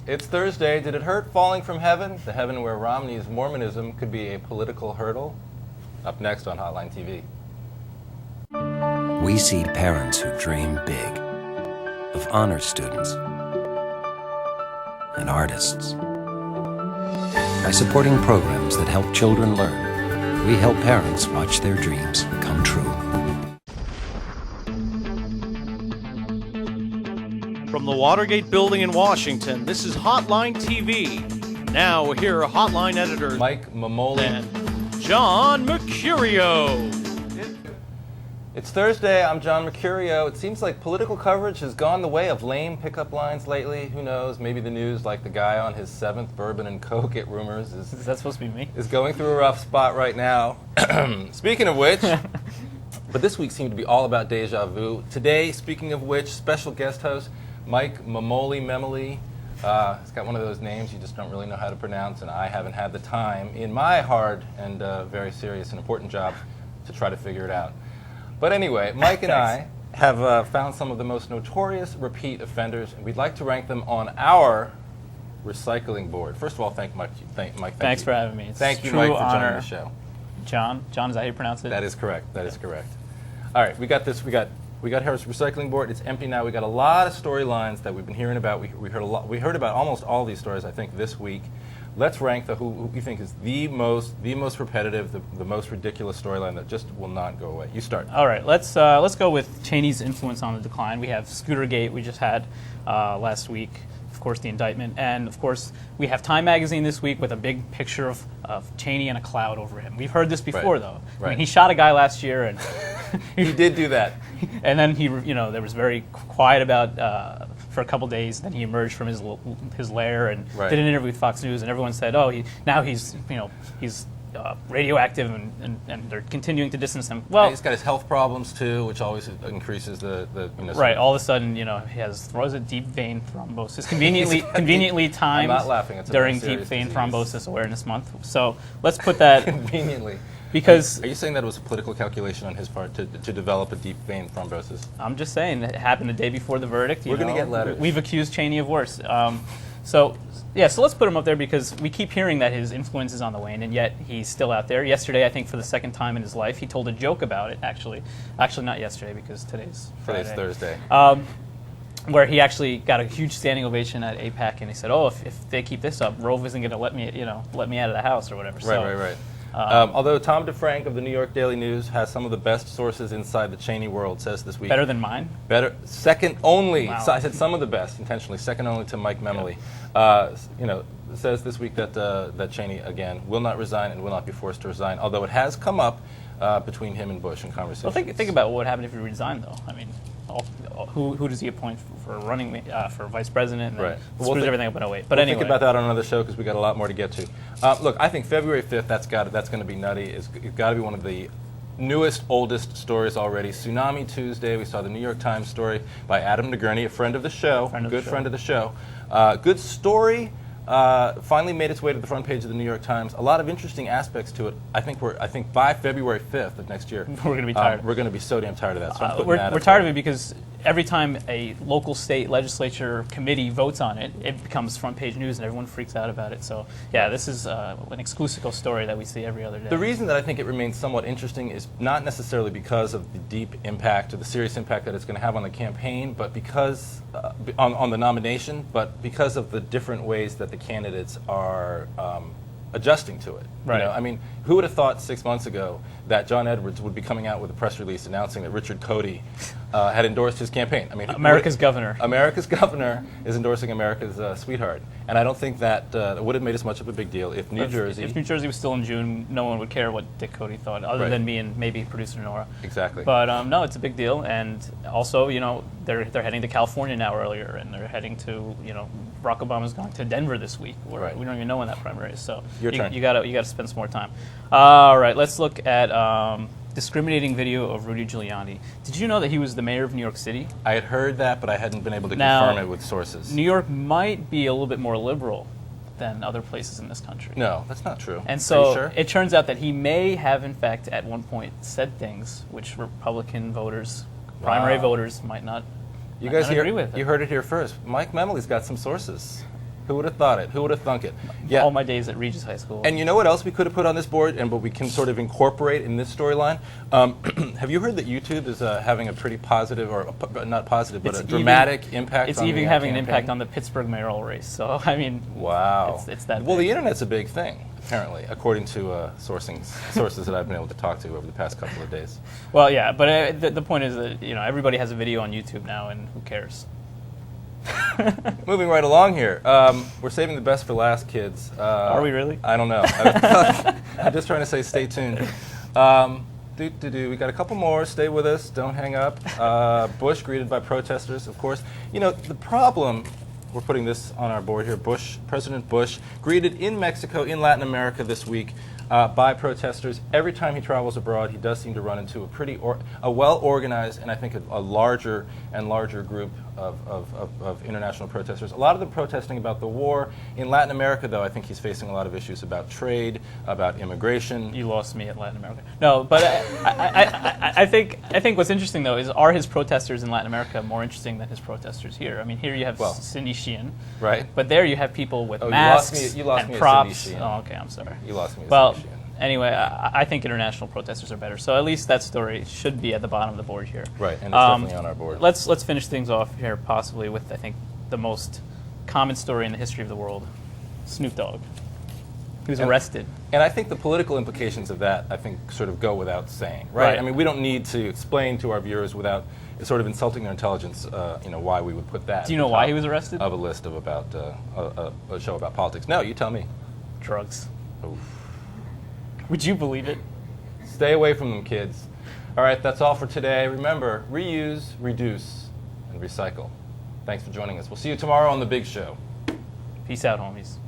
It's Thursday. Did it hurt falling from heaven? The heaven where Romney's Mormonism could be a political hurdle? Up next on Hotline TV. We see parents who dream big, of honor students and artists. By supporting programs that help children learn, we help parents watch their dreams come true. From the Watergate building in Washington, this is Hotline TV. Now here are Hotline editors Mike Memoli and John Mercurio. It's Thursday. I'm John Mercurio. It seems like political coverage has gone the way of lame pickup lines lately. Who knows? Maybe the news, like the guy on his 7th bourbon and Coke, it rumors, Is that supposed to be me? is going through a rough spot right now. Speaking of which, but this week seemed to be all about deja vu. Today, speaking of which, special guest host Mike Memoli. It's got one of those names you just don't really know how to pronounce, and I haven't had the time in my hard and very serious and important job to try to figure it out. But anyway, Mike and I have found some of the most notorious repeat offenders, and we'd like to rank them on our recycling board. First of all, Mike. Thanks for having me. It's Thank you, true Mike, for honor. joining the show. John, is that how you pronounce it? That is correct. That is correct. All right, we got this. We got Harris recycling board. It's empty now. We got a lot of storylines that we've been hearing about. We heard a lot. We heard about almost all these stories, I think, this week. Let's rank who we think is the most repetitive, the most ridiculous storyline that just will not go away. You start. All right, let's go with Cheney's influence on the decline. We have Scootergate we just had last week. Of course, the indictment, and of course, we have Time Magazine this week with a big picture of Cheney and a cloud over him. We've heard this before, though. Right. I mean, he shot a guy last year, and He did do that. and then there was very quiet about for a couple days. Then he emerged from his lair and Right. did an interview with Fox News, and everyone said, "Oh, he's radioactive," and they're continuing to distance him. Well, He's got his health problems too, which always increases the right. All of a sudden, he has deep vein thrombosis, conveniently timed I'm not laughing. It's a during very Deep serious Vein disease. Thrombosis Awareness Month. So let's put that Conveniently. because Are you saying that it was a political calculation on his part to develop a deep vein thrombosis? I'm just saying that it happened the day before the verdict. We're going to get letters. We've accused Cheney of worse. So let's put him up there because we keep hearing that his influence is on the wane, and yet he's still out there. Yesterday, I think for the second time in his life, he told a joke about it, actually. Actually, not yesterday because today's Friday. Today's Thursday. Where he actually got a huge standing ovation at AIPAC, and he said, "Oh, if they keep this up, Rove isn't going to let me out of the house or whatever." Right. Although Tom DeFrank of the New York Daily News has some of the best sources inside the Cheney world, says this week. Better than mine? Second only. Wow. So I said some of the best intentionally. Second only to Mike Memoli. Says this week that Cheney again will not resign and will not be forced to resign. Although it has come up between him and Bush in conversations. Well, think about what would happen if he resigned, though. I mean, who does he appoint for running for vice president? And Right. screws everything up in 08. But we'll anyway, think about that on another show because we got a lot more to get to. Look, I think February 5th. That's going to be nutty. It's got to be one of the newest, oldest stories already. Tsunami Tuesday. We saw the New York Times story by Adam Nagurney, a friend of the show, friend of the show. Good story. Finally made its way to the front page of the New York Times. A lot of interesting aspects to it. I think by February 5th of next year, we're going to be tired. We're going to be so damn tired of that. So we're tired of it because every time a local state legislature committee votes on it, it becomes front page news and everyone freaks out about it. So yeah, this is an exclusive story that we see every other day. The reason that I think it remains somewhat interesting is not necessarily because of the deep impact or the serious impact that it's going to have on the campaign, but because on the nomination, but because of the different ways that the candidates are adjusting to it. Right. I mean, who would have thought 6 months ago that John Edwards would be coming out with a press release announcing that Richard Cody had endorsed his campaign? I mean, America's governor. America's governor is endorsing America's sweetheart, and I don't think that would have made as much of a big deal if New Jersey. If New Jersey was still in June, no one would care what Dick Cody thought, other than me and maybe producer Nora. Exactly. But no, it's a big deal, and also, they're heading to California now earlier, and they're heading to, Barack Obama's going to Denver this week. Where we don't even know when that primary is. So Your turn. You got to spend some more time. All right, let's look at discriminating video of Rudy Giuliani. Did you know that he was the mayor of New York City? I had heard that, but I hadn't been able to confirm it with sources. New York might be a little bit more liberal than other places in this country. No, that's not true. And so Are you sure? it turns out that he may have, in fact, at one point said things which Republican voters, primary voters, might not You guys agree with. You heard it here first. Mike Memoli's got some sources. Who would have thought it? Who would have thunk it? Yeah. All my days at Regis High School. And you know what else we could have put on this board, and what we can sort of incorporate in this storyline? Have you heard that YouTube is having a pretty positive, or not positive, but It's a dramatic impact? It's on even the having an campaign? impact on the Pittsburgh mayoral race. So I mean, Wow. it's that. Well, big. the internet's a big thing, apparently, according to sources that I've been able to talk to over the past couple of days. Well, yeah, but the point is that everybody has a video on YouTube now, and who cares? Moving right along here, we're saving the best for last, kids. Are we really? I don't know. I'm just trying to say stay tuned. We got a couple more. Stay with us. Don't hang up. Bush greeted by protesters, of course. The problem, we're putting this on our board here, President Bush greeted in Mexico, in Latin America this week by protesters. Every time he travels abroad, he does seem to run into a well-organized and I think a larger and larger group of international protesters. A lot of them protesting about the war. In Latin America, though, I think he's facing a lot of issues about trade, about immigration. You lost me at Latin America. No, but I think what's interesting though is, are his protesters in Latin America more interesting than his protesters here? I mean, here you have Cindy Sheehan, right? But there you have people with Oh, masks you lost and me props. At Cindy Sheehan. Oh, okay, I'm sorry. You lost me at Well, Cindy Sheehan. anyway, I think international protesters are better. So at least that story should be at the bottom of the board here. Right, and it's definitely on our board. Let's finish things off here, possibly with I think the most common story in the history of the world: Snoop Dogg, who's arrested. And I think the political implications of that, I think, sort of go without saying, right? I mean, we don't need to explain to our viewers without sort of insulting their intelligence, why we would put that. Do you know why he was arrested? Of a list of about a show about politics. No, you tell me. Drugs. Oof. Would you believe it? Stay away from them, kids. All right, that's all for today. Remember, reuse, reduce, and recycle. Thanks for joining us. We'll see you tomorrow on The Big Show. Peace out, homies.